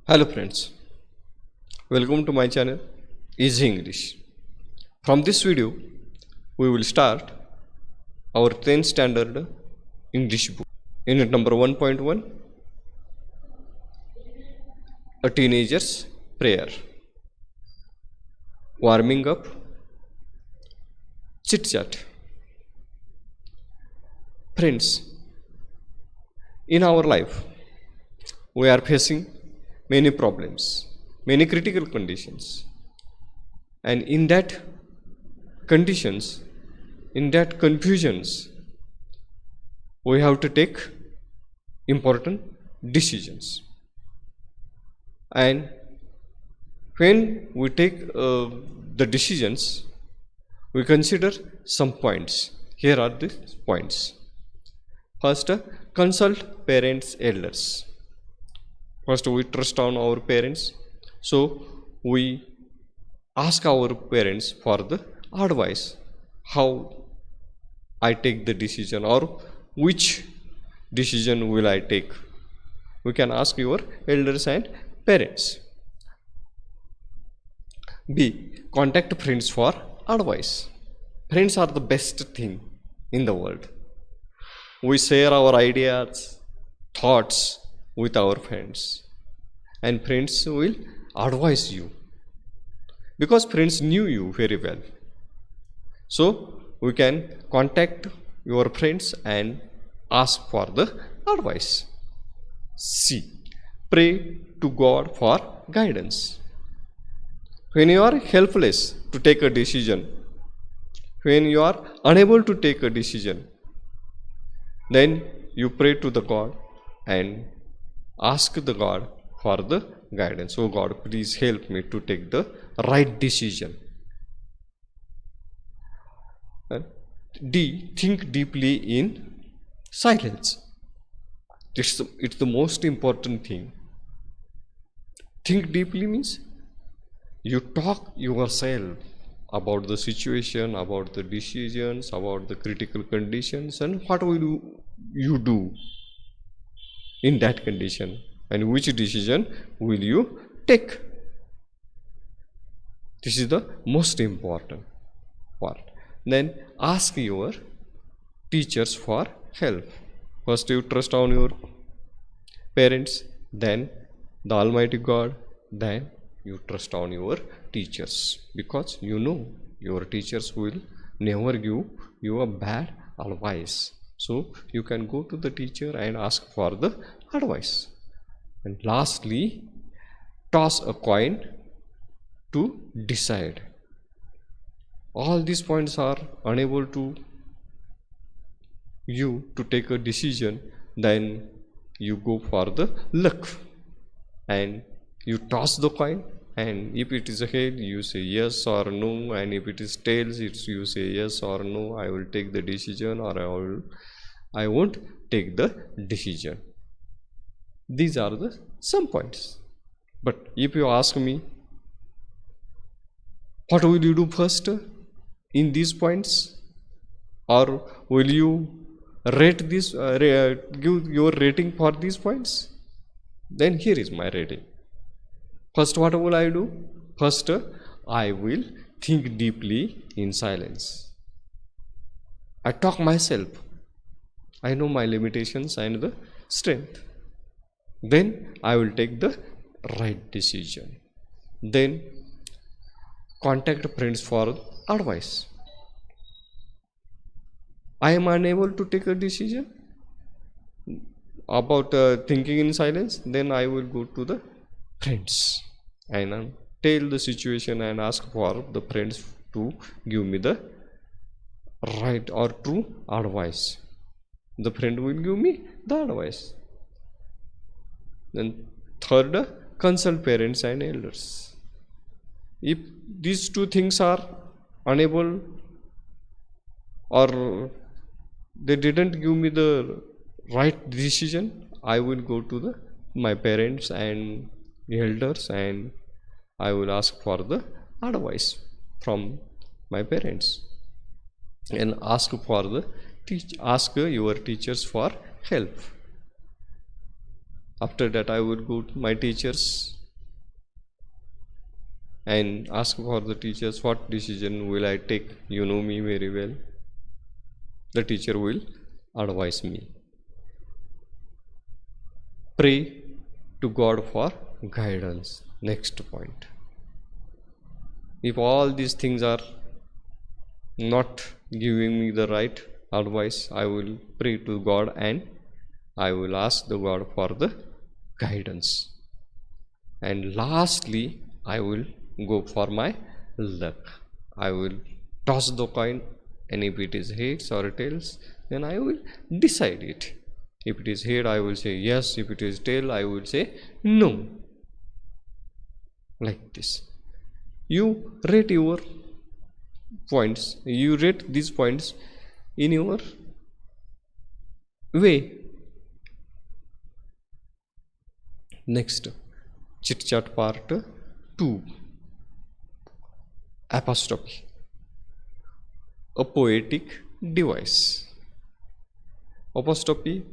Hello friends, welcome to my channel Easy English. From this video, we will start our 10th standard English book. Unit number 1.1, A Teenager's Prayer. Warming up, chit chat. Friends, in our life, we are facing many problems, many critical conditions, and in that conditions, in that confusions, we have to take important decisions. And when we take the decisions, we consider some points. Here are the points. First, consult parents, elders. First, we trust on our parents, so we ask our parents for the advice, how I take the decision or which decision will I take. We can ask your elders and parents. B. Contact friends for advice. Friends are the best thing in the world. We share our ideas, thoughts with our friends, and friends will advise you because friends knew you very well. So we can contact your friends and ask for the advice. C. Pray to God for guidance. When you are helpless to take a decision, when you are unable to take a decision, then you pray to the God and ask the God for the guidance. Oh God, please help me to take the right decision. D. Think deeply in silence. It's the most important thing. Think deeply means you talk yourself about the situation, about the decisions, about the critical conditions, and what will you do in that condition, and which decision will you take. This is the most important part. Then ask your teachers for help. First you trust on your parents, then the Almighty God, then you trust on your teachers, because you know your teachers will never give you a bad advice. So you can go to the teacher and ask for the advice. And lastly, toss a coin to decide. All these points are unable to you to take a decision, then you go for the luck and you toss the coin, and if it is a head you say yes or no, and if it is tails you say yes or no, I will take the decision or I won't take the decision. These are the some points. But if you ask me, what will you do first in these points, or will you rate this give your rating for these points? Then here is my rating. First, what will I do? First, I will think deeply in silence. I talk myself. I know my limitations and the strength. Then I will take the right decision. Then contact friends for advice. I am unable to take a decision about thinking in silence, then I will go to the friends and tell the situation and ask for the friends to give me the right or true advice. The friend will give me the advice. Then third, consult parents and elders. If these two things are unable or they didn't give me the right decision, I will go to my parents and elders and I will ask for the advice from my parents and ask your teachers for help. After that I would go to my teachers and ask for the teachers, what decision will I take? You know me very well. The teacher will advise me. Pray to God for guidance. Next point. If all these things are not giving me the right advice, I will pray to God and I will ask the God for the guidance. And lastly, I will go for my luck. I will toss the coin, and if it is heads or tails, then I will decide it. If it is head, I will say yes. If it is tail, I will say no. Like this. You rate your points. You rate these points in your way. Next, chit chat part 2. Apostrophe, a poetic device. Apostrophe,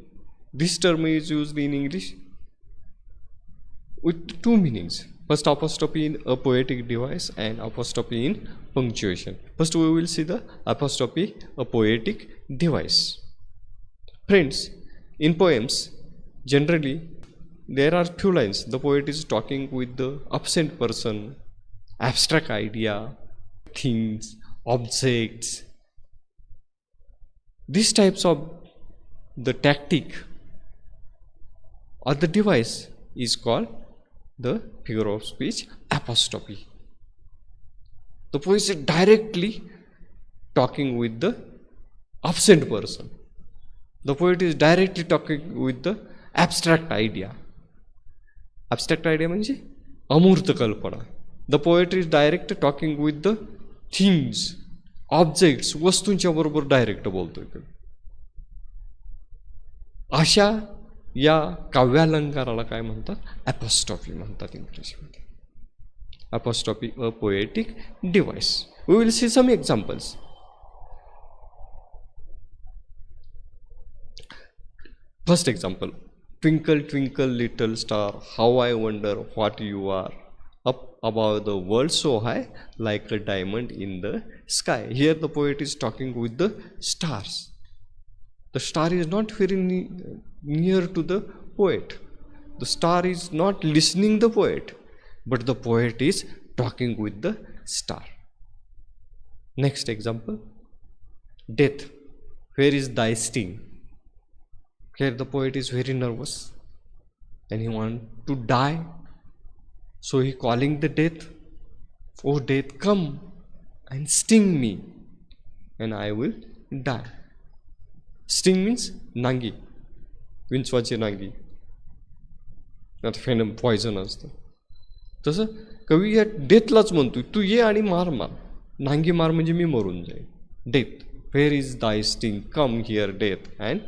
this term is used in English with two meanings. First, apostrophe in a poetic device and apostrophe in punctuation. First, we will see the apostrophe, a poetic device. Friends, in poems, generally there are few lines. The poet is talking with the absent person, abstract idea, things, objects. These types of the tactic or the device is called the figure of speech apostrophe. The poet is directly talking with the absent person. The poet is directly talking with the abstract idea. Abstract idea means amurta kalpana. The poet is direct talking with the things, objects, वस्तूंच्या बरोबर direct बोलतोय. अशा या काव्यालंकाराला काय म्हणतात? Apostrophe म्हणतात इंग्लिशमध्ये. Apostrophe, a poetic device. We will see some examples. First example, twinkle twinkle little star, how I wonder what you are, up above the world so high, like a diamond in the sky. Here the poet is talking with the stars. The star is not very near to the poet. The star is not listening the poet, but the poet is talking with the star. Next example, death, where is thy sting? Here the poet is very nervous and he wants to die. So he calling the death, oh death, come and sting me and I will die. Sting means nangi, विंचवाची नांगी. आता फेनम poison असतं. तसं कवी या डेथलाच म्हणतोय, तू ये आणि मार मार, नांगी मार म्हणजे मी मरून जाईल. डेथ, वेअर इज दाय sting, come here death and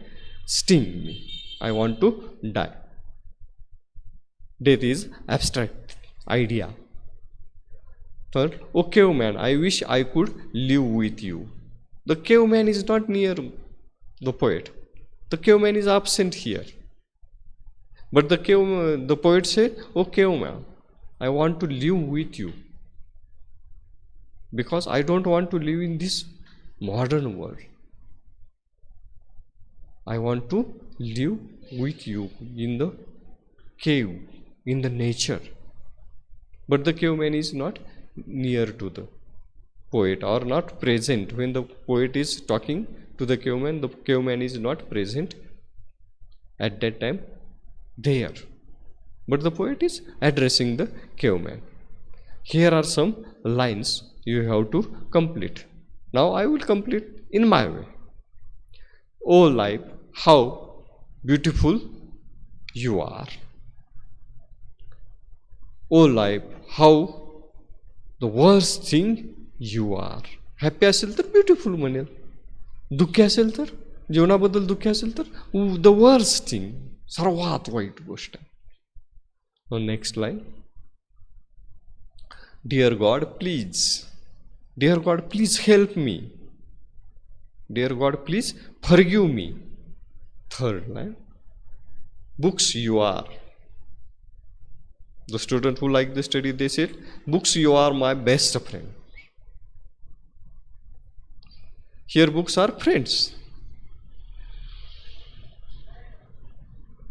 sting me, I want to die. Death is abstract idea. Third, oh caveman, I wish I could live with you. The caveman is not near the poet. The caveman is absent here. But the poet said, oh caveman, I want to live with you. Because I don't want to live in this modern world. I want to live with you in the cave, in the nature. But the caveman is not near to the poet or not present. When the poet is talking to the caveman is not present at that time there. But the poet is addressing the caveman. Here are some lines you have to complete. Now I will complete in my way. Oh life, how beautiful you are. Oh life, how the worst thing you are. Happy असेल तर beautiful म्हणेल, दुःखी असेल तर, जीवनाबद्दल दुःखी असेल तर the worst thing, सर्वात वाईट गोष्ट. Next line, deer God please, deer God please help me, deer God please forgive me. Third line, books you are. The student who like the study, they said, books, you are my best friend. Here books are friends.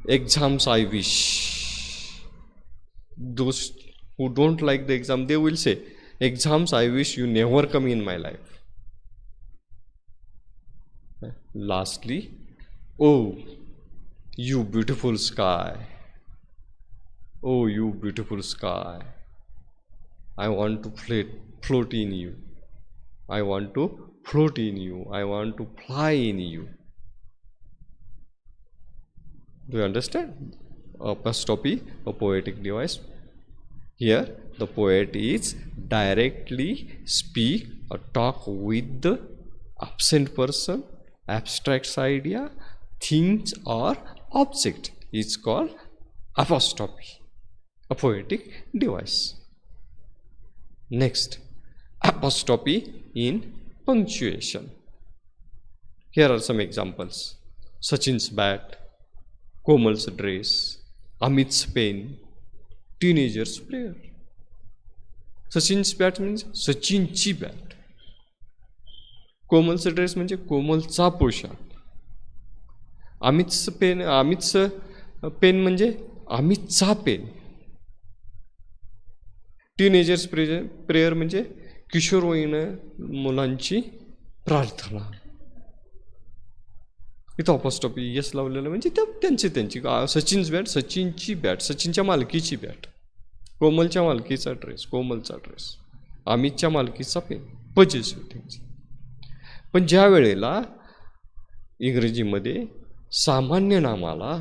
Exams I wish. Those who don't like the exam, they will say, exams I wish you never come in my life. Lastly, oh, you beautiful sky. Oh, you beautiful sky. I want to float in you. I want to float in you. I want to fly in you. Do you understand? Apostrophe, a poetic device. Here, the poet is directly speak or talk with the absent person, abstracts idea, things or object is called apostrophe, a poetic device. Next, apostrophe in punctuation. Here are some examples. Sachin's bat, Komal's dress, Amit's pen, teenager's prayer. Sachin's bat means Sachinची bat. कोमलचा dress म्हणजे कोमलचा पोशाख. अमितचं pen म्हणजे अमितचा pen. Teenagers prayer म्हणजे किशोरवयीन मुलांची प्रार्थना. इथं अपॉस्ट्रॉफी यस लावलेलं म्हणजे त्यांची सचिन्स बॅट, सचिनची बॅट, सचिनच्या मालकीची बॅट, कोमलच्या मालकीचा ड्रेस, कोमलचा ड्रेस, अमितच्या मालकीचा पेन, पजेसिव्ह थिंग्स. पण ज्या वेळेला इंग्रजीमध्ये सामान्य नामाला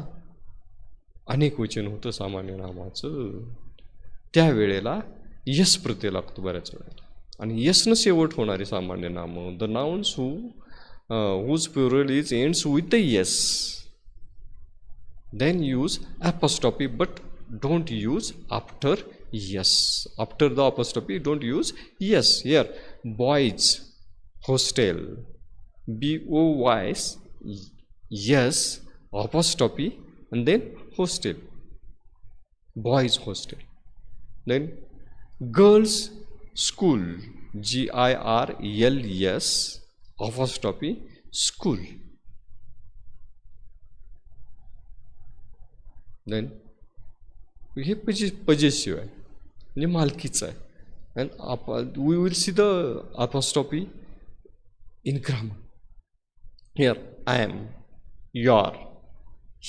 अनेक वचन होतं सामान्य नामाचं, त्यावेळेला यस प्रत्यय लागतो बऱ्याच वेळेला. आणि यसनं शेवट होणारी सामान्य नामं, the nouns whose plural is ends with the yes, then use apostrophe, but don't use after yes. After the apostrophe, don't use yes. Here, boys hostel, boys, yes, apostrophe, and then hostel, boys hostel. Then girls school, girls, apostrophe, school. Then हे possessive आहे म्हणजे मालकीचं आहे. And we will see the apostrophe in grammar. Here, I am, your,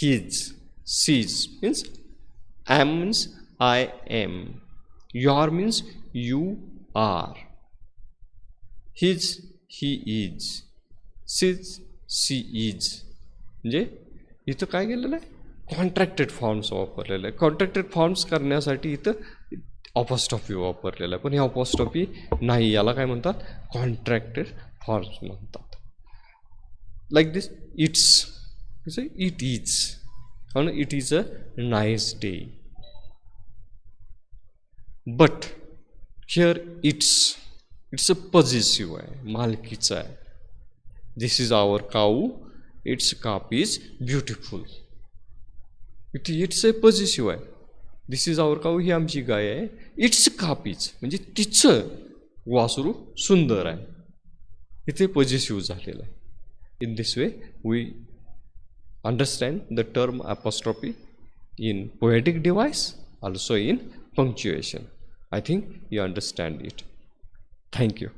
his, she's means I am means I am, your means you are, his he is, she is. म्हणजे इथं काय केलेलं आहे, कॉन्ट्रॅक्टेड फॉर्म्स वापरलेलं आहे. Contracted forms करण्यासाठी इथं apostrophe वापरलेलं आहे. पण हे अपॉस्ट्रॉफी नाही, याला काय म्हणतात, कॉन्ट्रॅक्टेड फॉर्म्स म्हणतात. Like this, it's, it is, आणि it is a nice day. But here it's a positive आहे, मालकीचा आहे. This is our cow, it's calf is beautiful. It's a positive आहे. दिस इज आवर काऊ, ही आमची गाय आहे. इट्स काप इज म्हणजे तिचं वासरू सुंदर आहे. इथे पॉझिटिव्ह झालेलं आहे. In this way we understand the term apostrophe in poetic device, also in punctuation. I think you understand it. Thank you.